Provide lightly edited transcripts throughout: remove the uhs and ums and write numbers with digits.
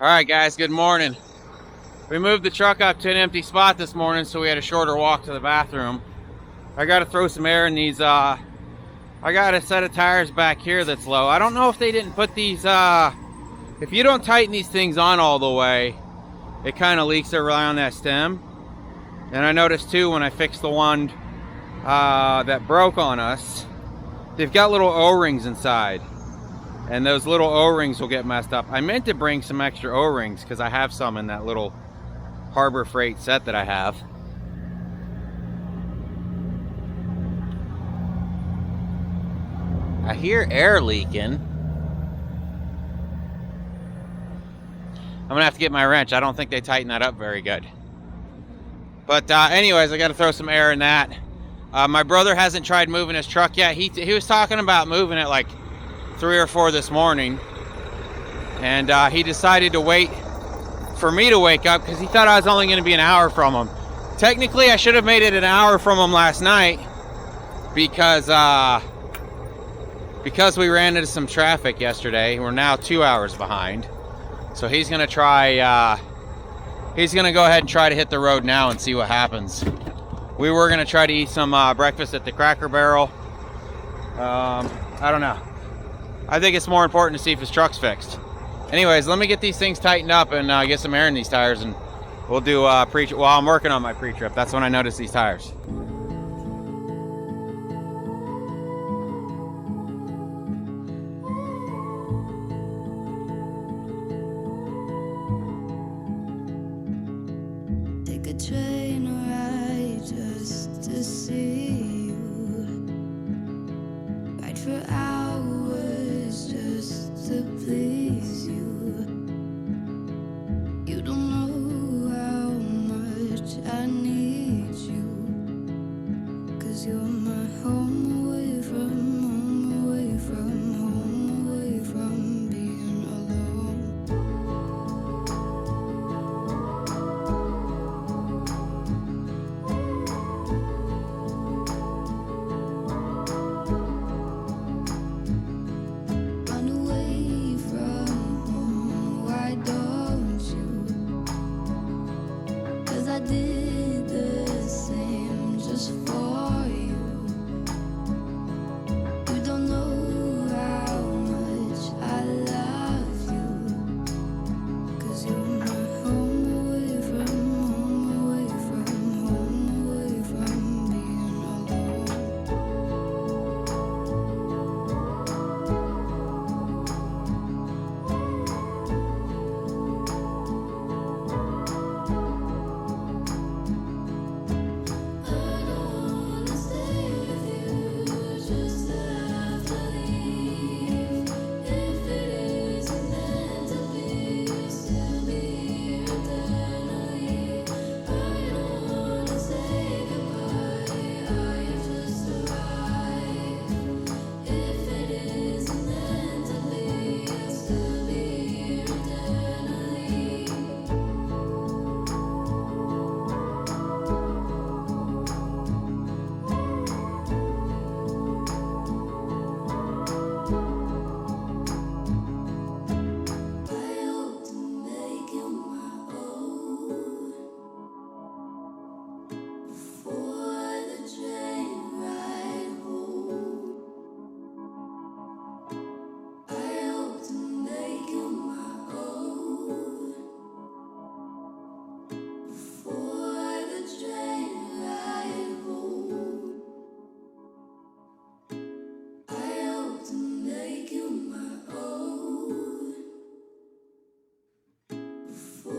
All right, guys, good morning. We moved the truck up to an empty spot this morning, so we had a shorter walk to the bathroom. I got to throw some air in these. I got a set of tires back here that's low. I don't know if they didn't put these, if you don't tighten these things on all the way, it kind of leaks around that stem. And I noticed too when I fixed the one that broke on us, they've got little O-rings inside. And those little O-rings will get messed up. I meant to bring some extra O-rings because I have some in that little Harbor Freight set that I have. I hear air leaking. I'm gonna have to get my wrench. I don't think they tighten that up very good. But anyways, I gotta throw some air in that. My brother hasn't tried moving his truck yet. He was talking about moving it like 3 or 4 this morning, and he decided to wait for me to wake up because he thought I was only going to be an hour from him. Technically, I should have made it an hour from him last night because we ran into some traffic yesterday. We're now 2 hours behind, so he's going to try. He's going to go ahead and try to hit the road now and see what happens. We were going to try to eat some breakfast at the Cracker Barrel. I don't know. I think it's more important to see if his truck's fixed. Anyways, let me get these things tightened up and get some air in these tires, and we'll do pre-trip. Well, I'm working on my pre-trip. That's when I noticed these tires. Take a train ride just to see you. Ride for hours just to please you. You don't know how much I need you, 'cause you're my home away from home, away from home, away from being alone. Run away from home, why don't you? 'Cause I did the same just for you. You don't know how much I love you, 'cause you're my home away from home, away from home, away from being alone. I don't wanna stay with you just to have to leave. If it isn't meant to be, you'll still be here eternally. I don't wanna say goodbye, I just arrived. If it isn't meant to be, you'll still be here eternally. I hope to make you my own for the train ride home. I hope to make you my own for the train ride home. I hope to make you my own for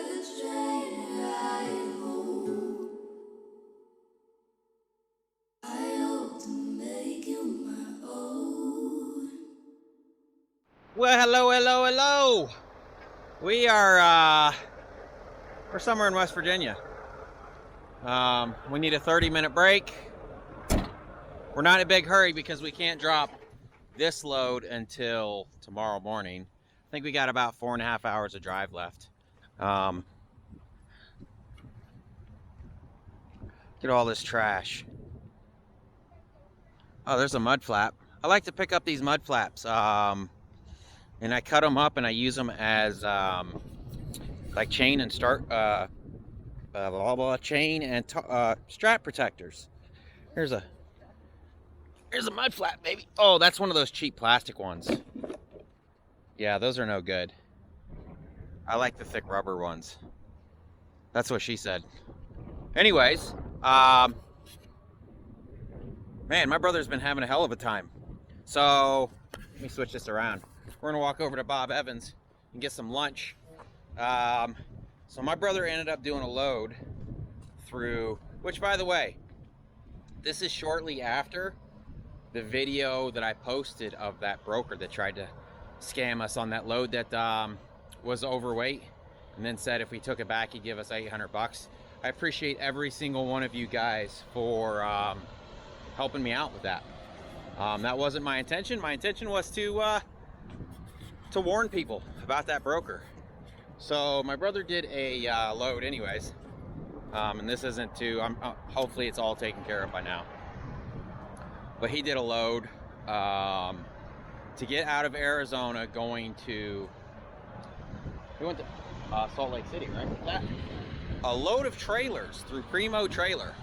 the train ride home. I hope to make you my own. Well, hello. We are we're somewhere in West Virginia. We need a 30-minute break. We're not in a big hurry because we can't drop this load until tomorrow morning. I think we got about 4.5 hours of drive left. Look at all this trash. Oh, there's a mud flap. I like to pick up these mud flaps. and I cut them up and I use them as like chain and chain and strap protectors. Here's a mud flat, baby. Oh, that's one of those cheap plastic ones. Yeah, those are no good. I like the thick rubber ones. That's what she said. Anyways, man, my brother's been having a hell of a time. So let me switch this around. We're gonna walk over to Bob Evans and get some lunch. So my brother ended up doing a load through, which by the way, this is shortly after the video that I posted of that broker that tried to scam us on that load that was overweight, and then said if we took it back he'd give us 800 bucks. I appreciate every single one of you guys for helping me out with that. That wasn't my intention. My intention was to warn people about that broker. So my brother did a load anyways, and this isn't to, hopefully it's all taken care of by now. But he did a load to get out of Arizona, going to, we went to Salt Lake City, right? That, a load of trailers through Primo Trailer.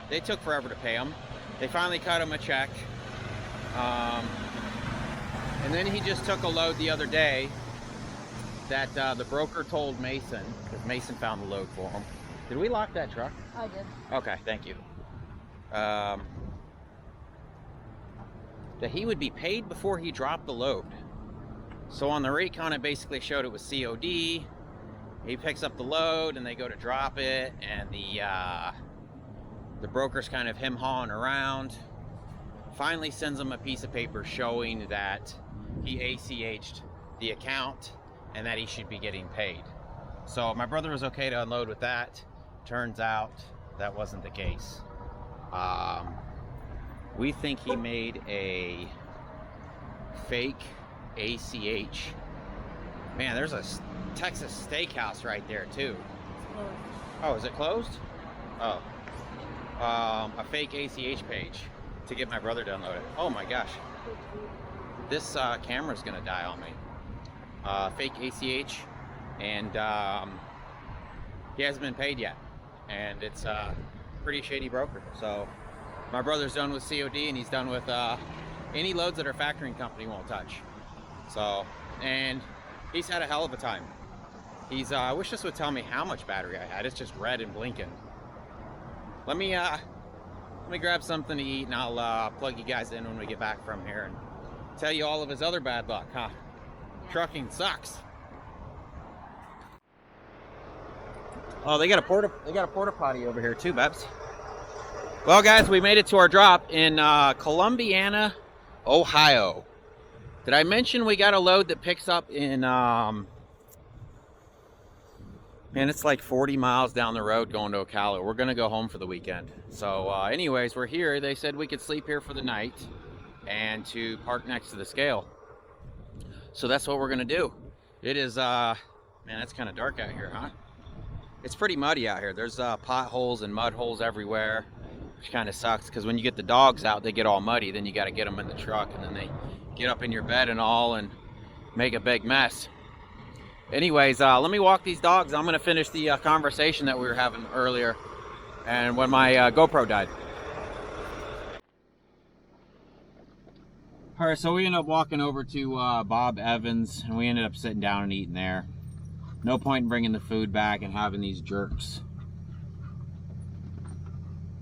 They took forever to pay him. They finally cut him a check. And then he just took a load the other day that the broker told Mason, because Mason found the load for him. Did we lock that truck? I did. Okay, thank you. That he would be paid before he dropped the load. So on the recon, it basically showed it was COD. He picks up the load and they go to drop it, and the broker's kind of him-hawing around. Finally sends him a piece of paper showing that he ACH'd the account and that he should be getting paid. So my brother was okay to unload with that. Turns out that wasn't the case. We think he made a fake ACH. Man, there's a Texas steakhouse right there too. Oh, is it closed? Oh. A fake ACH page to get my brother to download it. Oh my gosh. This camera's gonna die on me. Fake ACH, and he hasn't been paid yet. And it's a pretty shady broker. So my brother's done with COD, and he's done with any loads that our factoring company won't touch. So, and he's had a hell of a time. I wish this would tell me how much battery I had. It's just red and blinking. Let me grab something to eat, and I'll plug you guys in when we get back from here and tell you all of his other bad luck, huh? Yeah. Trucking sucks. Oh, they got a porta potty over here too, Babs. Well, guys, we made it to our drop in Columbiana, Ohio. Did I mention we got a load that picks up in man, it's like 40 miles down the road going to Ocala. We're gonna go home for the weekend. So anyways, we're here. They said we could sleep here for the night and to park next to the scale. So that's what we're gonna do. It is man, it's kind of dark out here, huh? It's pretty muddy out here. There's potholes and mud holes everywhere, which kind of sucks, because when you get the dogs out, they get all muddy. Then you got to get them in the truck, and then they get up in your bed and all and make a big mess. Anyways, let me walk these dogs. I'm gonna finish the conversation that we were having earlier, and when my GoPro died. All right, so we ended up walking over to Bob Evans, and we ended up sitting down and eating there. No point in bringing the food back and having these jerks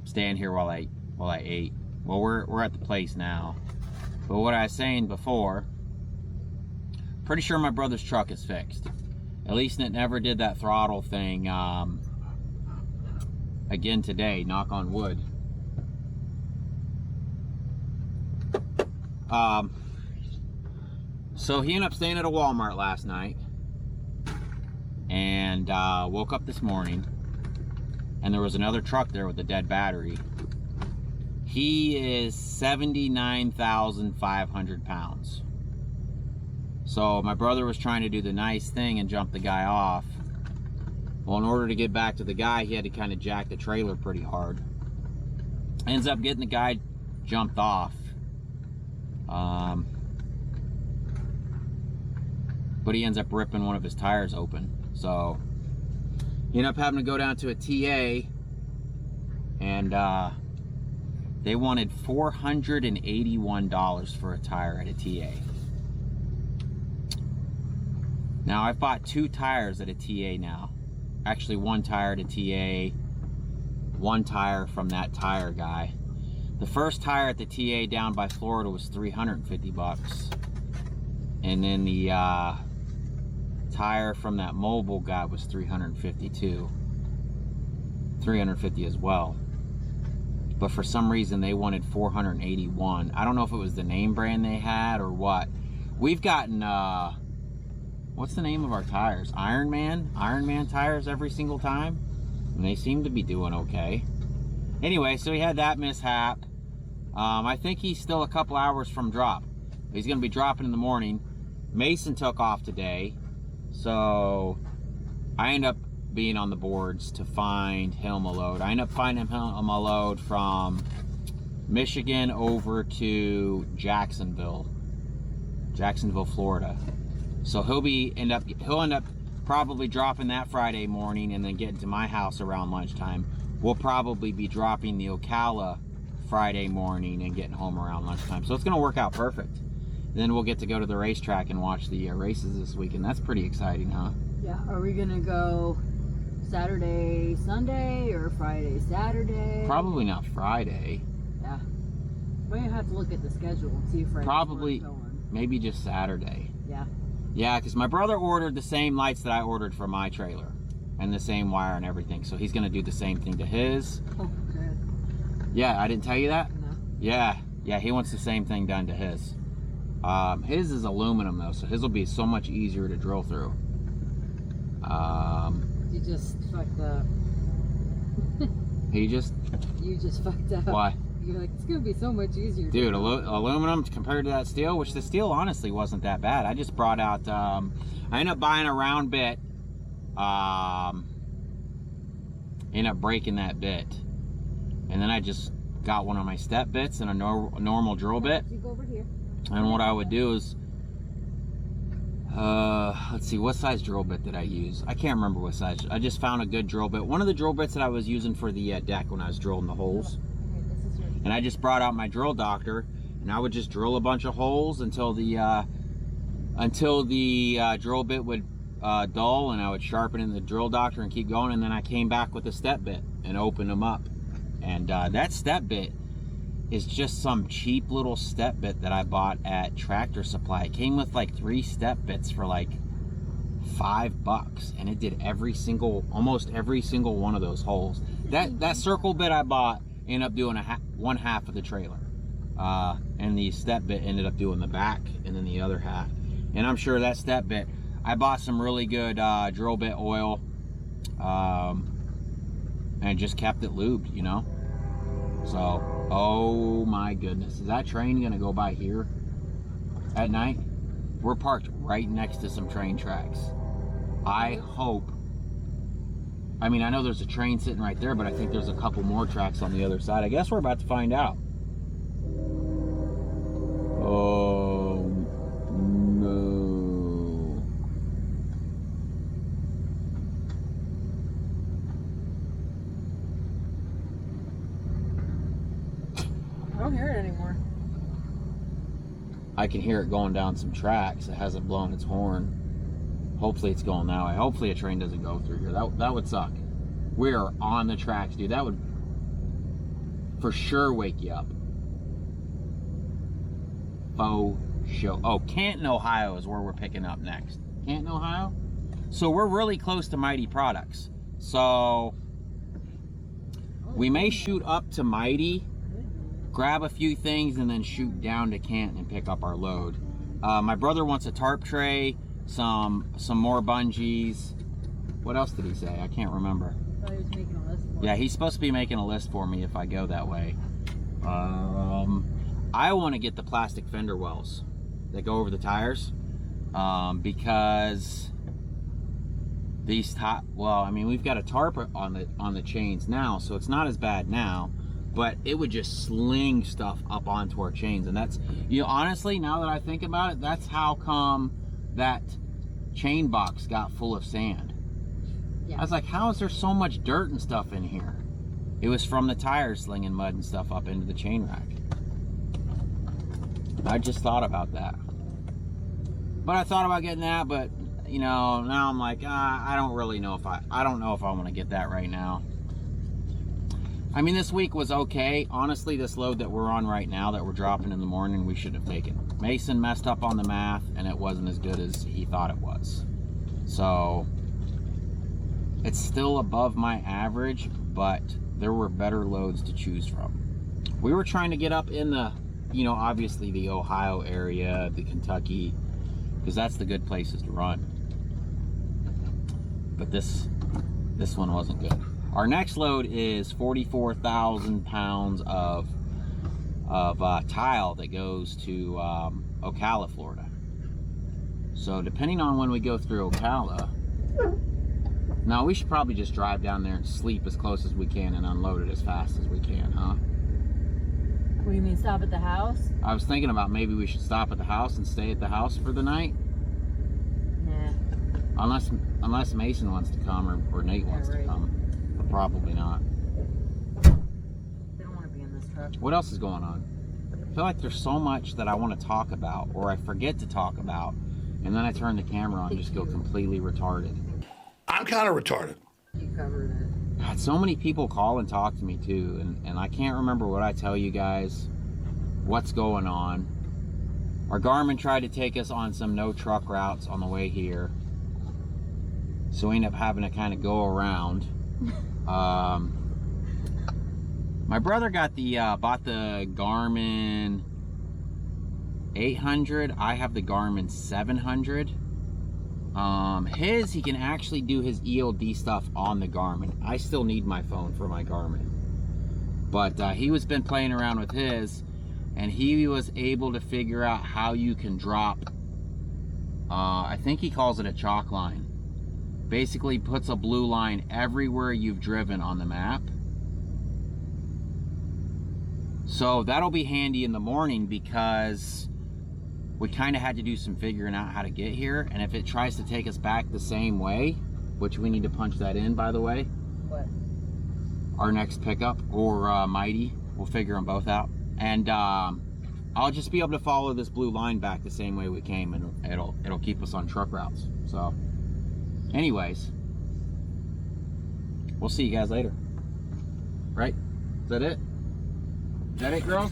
stand here while I ate. Well, we're at the place now. But what I was saying before, pretty sure my brother's truck is fixed. At least it never did that throttle thing again today, knock on wood. So he ended up staying at a Walmart last night, and woke up this morning, and there was another truck there with a dead battery. He is 79,500 pounds. So my brother was trying to do the nice thing and jump the guy off. Well, in order to get back to the guy, he had to kind of jack the trailer pretty hard. Ends up getting the guy jumped off. but he ends up ripping one of his tires open. So he ended up having to go down to a TA, and they wanted $481 for a tire at a TA. Now, I've bought 2 tires at a TA now. Actually, 1 tire at a TA, 1 tire from that tire guy. The first tire at the TA down by Florida was $350. And then the tire from that mobile guy was $350 as well. But for some reason they wanted $481. I don't know if it was the name brand they had or what. We've gotten what's the name of our tires? Ironman tires every single time, and they seem to be doing okay. Anyway, so he had that mishap. I think he's still a couple hours from drop. He's going to be dropping in the morning. Mason took off today, so I end up being on the boards to find him a load. I end up finding him a load from Michigan over to Jacksonville, Florida. So he'll end up probably dropping that Friday morning and then getting to my house around lunchtime. We'll probably be dropping the Ocala Friday morning and getting home around lunchtime. So it's going to work out perfect. Then we'll get to go to the racetrack and watch the races this weekend. That's pretty exciting, huh? Yeah. Are we going to go Saturday, Sunday, or Friday, Saturday? Probably not Friday. Yeah. We're going to have to look at the schedule and see if Friday's Probably, going. maybe just Saturday. Yeah. Yeah, because my brother ordered the same lights that I ordered for my trailer. And the same wire and everything. So he's going to do the same thing to his. Oh, good. Yeah, I didn't tell you that? No. Yeah, he wants the same thing done to his. His is aluminum though, so his will be so much easier to drill through. You just fucked up. You just fucked up. Why? You're like, it's going to be so much easier. Dude, aluminum compared to that steel, which the steel honestly wasn't that bad. I just brought out, I ended up buying a round bit. Ended up breaking that bit. And then I just got one of my step bits and a normal drill bit. You go over here. And what I would do is, let's see, what size drill bit did I use? I can't remember what size. I just found a good drill bit. One of the drill bits that I was using for the deck when I was drilling the holes. And I just brought out my drill doctor, and I would just drill a bunch of holes until the drill bit would dull, and I would sharpen in the drill doctor and keep going. And then I came back with a step bit and opened them up. And that step bit is just some cheap little step bit that I bought at Tractor Supply. It came with like 3 step bits for like $5, and it did almost every single one of those holes. That circle bit I bought ended up doing one half of the trailer, and the step bit ended up doing the back and then the other half. And I'm sure that step bit, I bought some really good drill bit oil, and just kept it lubed, you know. So, oh my goodness, is that train gonna go by here at night? We're parked right next to some train tracks. I hope, I mean, I know there's a train sitting right there, but I think there's a couple more tracks on the other side. I guess we're about to find out. Oh no. I don't hear it anymore. I can hear it going down some tracks. It hasn't blown its horn. Hopefully it's going that way. Hopefully a train doesn't go through here. That would suck. We are on the tracks, dude. That would for sure wake you up. Faux show. Oh, Canton, Ohio is where we're picking up next. Canton, Ohio? So we're really close to Mighty Products. So we may shoot up to Mighty, grab a few things, and then shoot down to Canton and pick up our load. My brother wants a tarp tray, some more bungees. What else did he say? I can't remember. I thought he was making a list for Yeah, he's supposed to be making a list for me if I go that way. I want to get the plastic fender wells that go over the tires, because these well, I mean, we've got a tarp on the chains now, so it's not as bad now. But it would just sling stuff up onto our chains, and that's, you know, honestly, now that I think about it, that's how come that chain box got full of sand. Yeah. I was like, how is there so much dirt and stuff in here? It was from the tires slinging mud and stuff up into the chain rack. I just thought about that. But I thought about getting that, but you know, now I'm like, I don't really know if I don't know if I want to get that right now. I mean, this week was okay. Honestly, this load that we're on right now that we're dropping in the morning, we should have taken. Mason messed up on the math and it wasn't as good as he thought it was. So it's still above my average, but there were better loads to choose from. We were trying to get up in the, you know, obviously the Ohio area, the Kentucky, because that's the good places to run. But this one wasn't good. Our next load is 44,000 pounds of tile that goes to Ocala, Florida. So depending on when we go through Ocala, now we should probably just drive down there and sleep as close as we can and unload it as fast as we can, huh? What do you mean, stop at the house? I was thinking about maybe we should stop at the house and stay at the house for the night. Nah. Unless Mason wants to come or Nate wants to come. But probably not. They don't want to be in this truck. What else is going on? I feel like there's so much that I want to talk about or I forget to talk about, and then I turn the camera on and just go completely retarded. I'm kind of retarded. You covered it. God, so many people call and talk to me too, and I can't remember what I tell you guys, what's going on. Our Garmin tried to take us on some no truck routes on the way here, so we end up having to kind of go around. My brother got bought the Garmin 800. I have the Garmin 700. He can actually do his ELD stuff on the Garmin. I still need my phone for my Garmin. But he was been playing around with his, and he was able to figure out how you can drop, I think he calls it a chalk line. Basically puts a blue line everywhere you've driven on the map. So that'll be handy in the morning because we kind of had to do some figuring out how to get here, and if it tries to take us back the same way, which we need to punch that in, by the way. What? Our next pickup or Mighty, we'll figure them both out, and I'll just be able to follow this blue line back the same way we came, and it'll keep us on truck routes. So anyways, we'll see you guys later. Right? Is that it? Is that it, girls?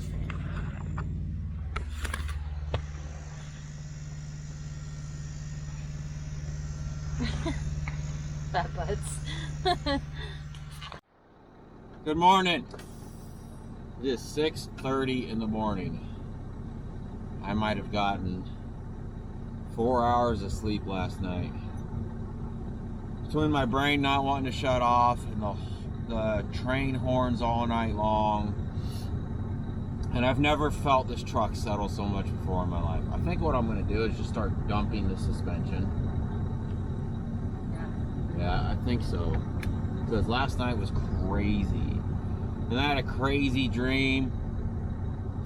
Fat butts. Good morning. It is 6:30 in the morning. I might have gotten 4 hours of sleep last night. Between my brain not wanting to shut off and the train horns all night long. And I've never felt this truck settle so much before in my life. I think what I'm going to do is just start dumping the suspension. Yeah, I think so. Because last night was crazy. And I had a crazy dream.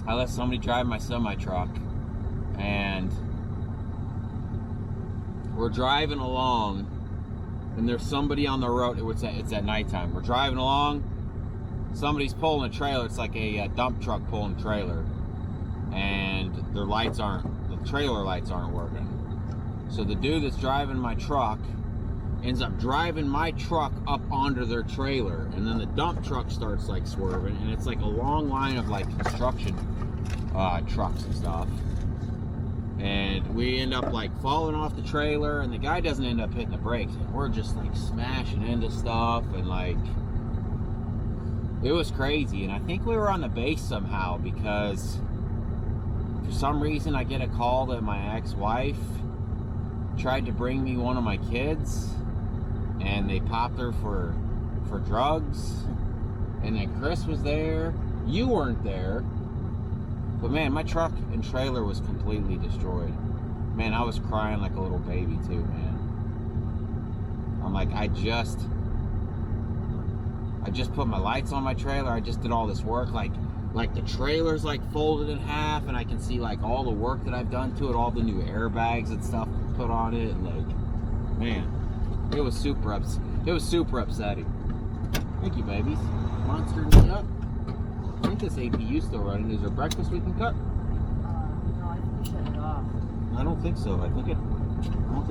I let somebody drive my semi-truck. And we're driving along. And there's somebody on the road. It's at nighttime. We're driving along. Somebody's pulling a trailer. It's like a dump truck pulling a trailer. And the trailer lights aren't working. So the dude that's driving my truck ends up driving my truck up onto their trailer, and then the dump truck starts like swerving, and it's like a long line of like construction trucks and stuff, and we end up like falling off the trailer, and the guy doesn't end up hitting the brakes, and we're just like smashing into stuff, and like it was crazy. And I think we were on the base somehow, because for some reason I get a call that my ex-wife tried to bring me one of my kids, and they popped her for drugs. And then Chris was there. You weren't there. But man, my truck and trailer was completely destroyed. Man, I was crying like a little baby too, man. I'm like, I just put my lights on my trailer. I just did all this work. Like the trailer's like folded in half, and I can see like all the work that I've done to it, all the new airbags and stuff put on it, and like Man, it was super upsetting. Thank you, babies. Monster me up. I think this APU's still running. Is there breakfast we can cut? No, I think you shut it off. I don't think so. I don't think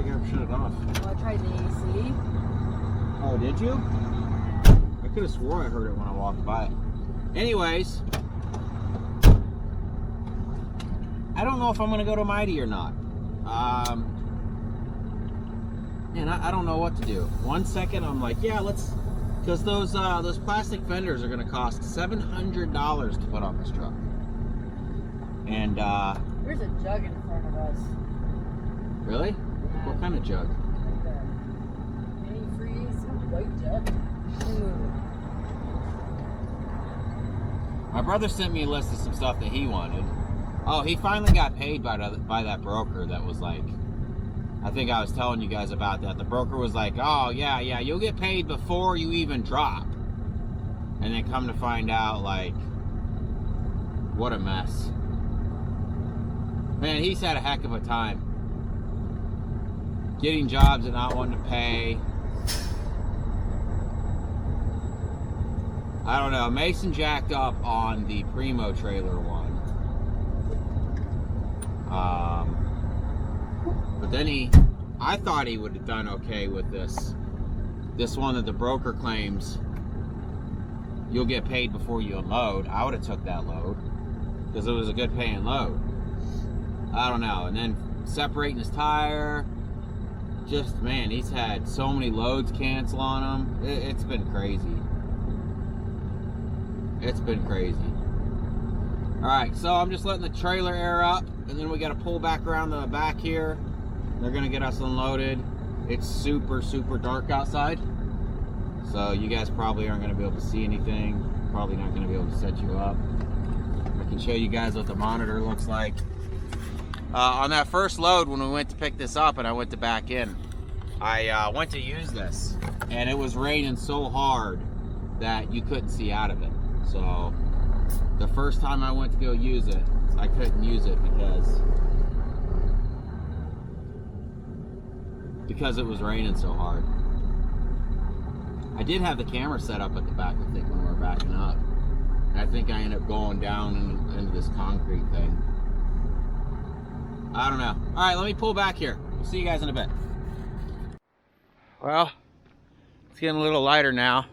I ever shut it off. Well, I tried the AC. Oh, did you? I could have swore I heard it when I walked by. Anyways, I don't know if I'm gonna go to Mighty or not. And I don't know what to do. 1 second I'm like, yeah, let's, because those plastic fenders are gonna cost $700 to put on this truck. And There's a jug in front of us. really? Yeah. What kind of jug? Like a mini freeze, white jug. My brother sent me a list of some stuff that he wanted. Oh, he finally got paid by that broker that was like, I think I was telling you guys about that. The broker was like, oh, yeah, you'll get paid before you even drop. And then come to find out, like, what a mess. Man, he's had a heck of a time. Getting jobs and not wanting to pay. I don't know. Mason jacked up on the Primo trailer one. But then I thought he would have done okay with this one that the broker claims you'll get paid before you unload. I would have took that load because it was a good paying load. I don't know. And then separating his tire, just, man, he's had so many loads cancel on him. It's been crazy. It's been crazy. Alright, so I'm just letting the trailer air up, and then we got to pull back around the back here. They're going to get us unloaded. It's super dark outside, so you guys probably aren't going to be able to see anything. Probably not going to be able to set you up. I can show you guys what the monitor looks like. On that first load, when we went to pick this up and I went to back in, I went to use this, and it was raining so hard that you couldn't see out of it. So the first time I went to go use it, I couldn't use it because it was raining so hard. I did have the camera set up at the back, I think, when we were backing up. And I think I ended up going down into this concrete thing. I don't know. All right, let me pull back here. We'll see you guys in a bit. Well, it's getting a little lighter now.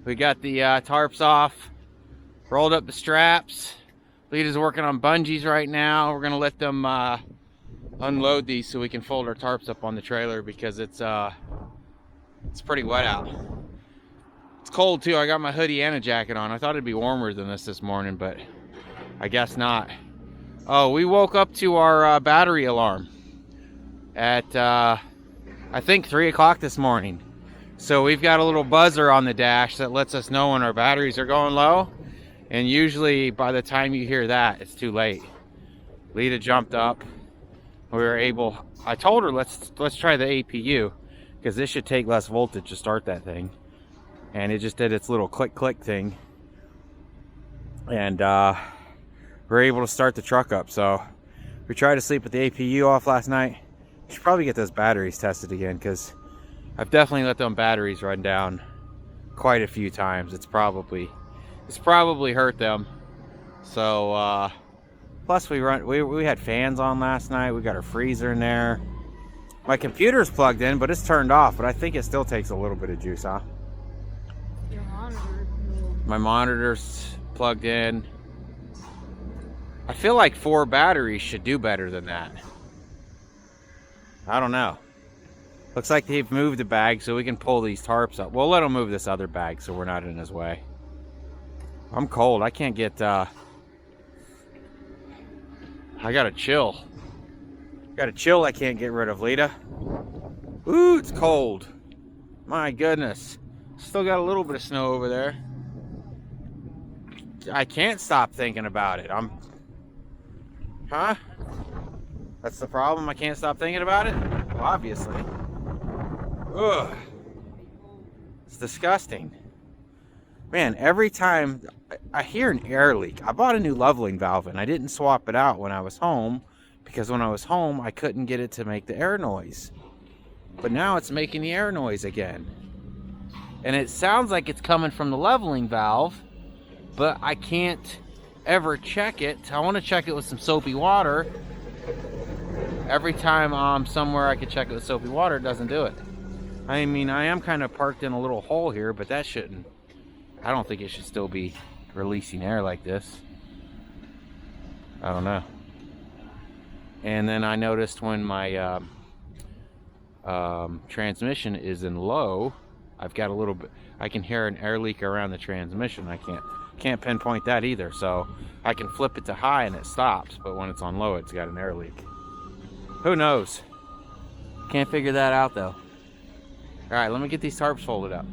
We got the tarps off, rolled up the straps. Lita's working on bungees right now. We're gonna let them unload these so we can fold our tarps up on the trailer because it's pretty wet out. It's cold too. I got my hoodie and a jacket on. I thought it'd be warmer than this morning, but I guess not. Oh, we woke up to our battery alarm at I think 3 o'clock this morning. So we've got a little buzzer on the dash that lets us know when our batteries are going low. And usually by the time you hear that, it's too late. Lita jumped up. We were able, I told her let's try the APU because this should take less voltage to start that thing. And it just did its little click thing. And we're able to start the truck up. So we tried to sleep with the APU off last night. We should probably get those batteries tested again because I've definitely let them batteries run down quite a few times. It's probably hurt them. So plus we had fans on last night. We got our freezer in there. My computer's plugged in, but it's turned off. But I think it still takes a little bit of juice, huh? Your monitor. My monitor's plugged in. I feel like 4 batteries should do better than that. I don't know. Looks like they've moved the bag so we can pull these tarps up. We'll let them move this other bag so we're not in his way. I'm cold. I can't get... I gotta chill. Got a chill I can't get rid of, Lita. Ooh, it's cold. My goodness. Still got a little bit of snow over there. I can't stop thinking about it. Huh? That's the problem? I can't stop thinking about it? Well, obviously. Ugh. It's disgusting. Man, every time I hear an air leak, I bought a new leveling valve and I didn't swap it out when I was home because when I was home, I couldn't get it to make the air noise. but now it's making the air noise again. And it sounds like it's coming from the leveling valve, but I can't ever check it. I want to check it with some soapy water. Every time I'm somewhere I could check it with soapy water, it doesn't do it. I mean, I am kind of parked in a little hole here, but that shouldn't, I don't think it should still be releasing air like this. I don't know. And then I noticed when my transmission is in low, I've got a little bit, I can hear an air leak around the transmission. I can't pinpoint that either. So I can flip it to high and it stops, but when it's on low, it's got an air leak. Who knows? Can't figure that out though. All right, let me get these tarps folded up.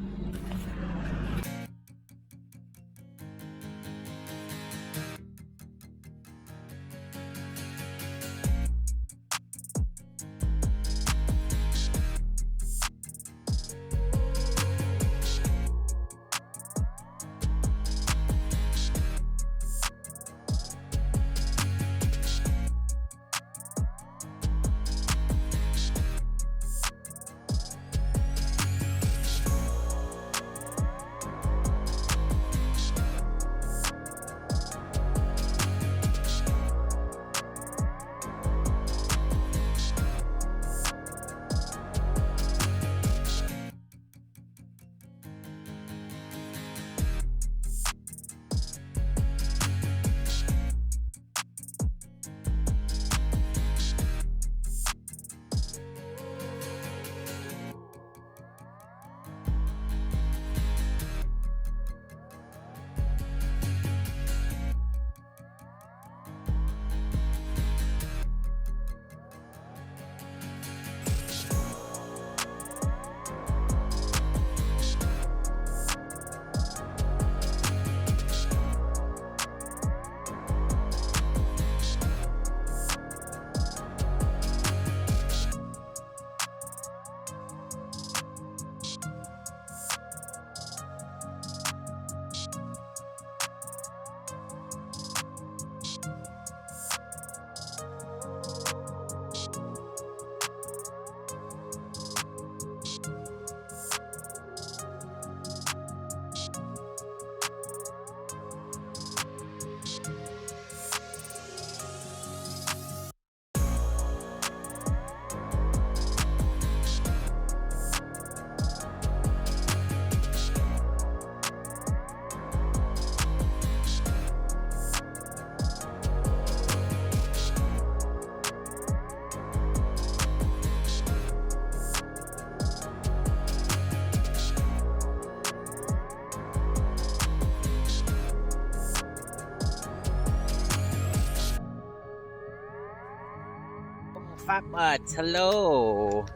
Fat butts, hello.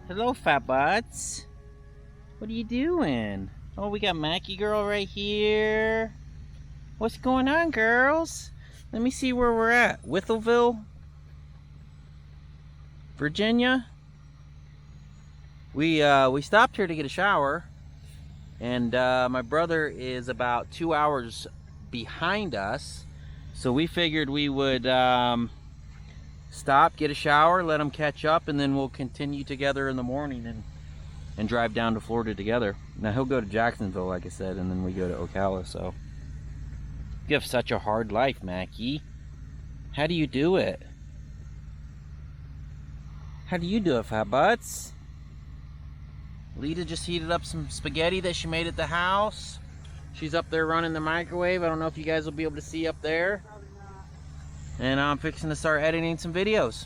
Hello, fat butts. What are you doing? Oh, we got Mackie girl right here. What's going on, girls? Let me see where we're at. Withelville, Virginia. We stopped here to get a shower, and my brother is about 2 hours behind us, so we figured we would stop, get a shower, let him catch up, and then we'll continue together in the morning and drive down to Florida together. Now he'll go to Jacksonville, like I said, and then we go to Ocala. So you have such a hard life, Mackie. How do you do it? How do you do it, fat butts? Lita just heated up some spaghetti that she made at the house. She's up there running the microwave. I don't know if you guys will be able to see up there. And I'm fixing to start editing some videos.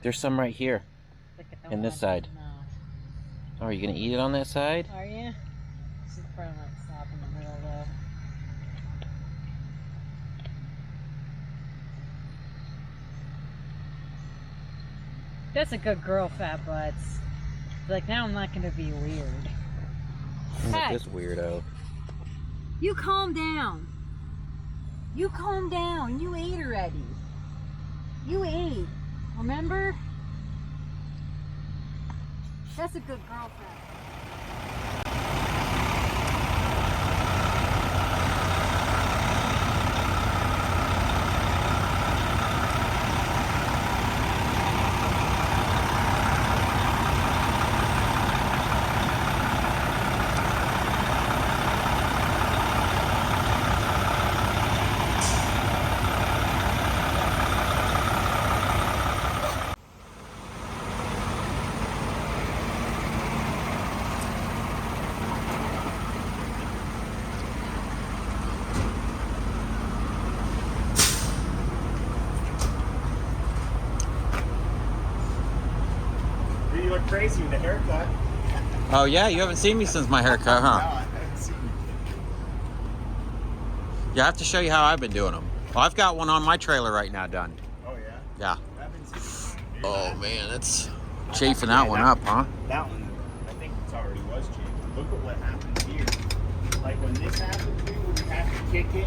There's some right here. And this side. No. Oh, are you gonna eat it on that side? Are you? This is probably not stop in the middle though. That's a good girl, fat butts. Like, now I'm not gonna be weird. Look at Hey. this weirdo. You calm down. You calm down. You ate already. You ate. Remember? That's a good girl, fat. Oh yeah, you haven't seen me since my haircut, No, huh? I haven't seen you. Yeah, I have to show you how I've been doing them. Well, I've got one on my trailer right now done. Oh yeah. Yeah. I haven't seen you. Oh man, it's chafing that one up, huh? That one, I think it's already was chafing. Look at what happens here. Like when this happens, we have to kick it.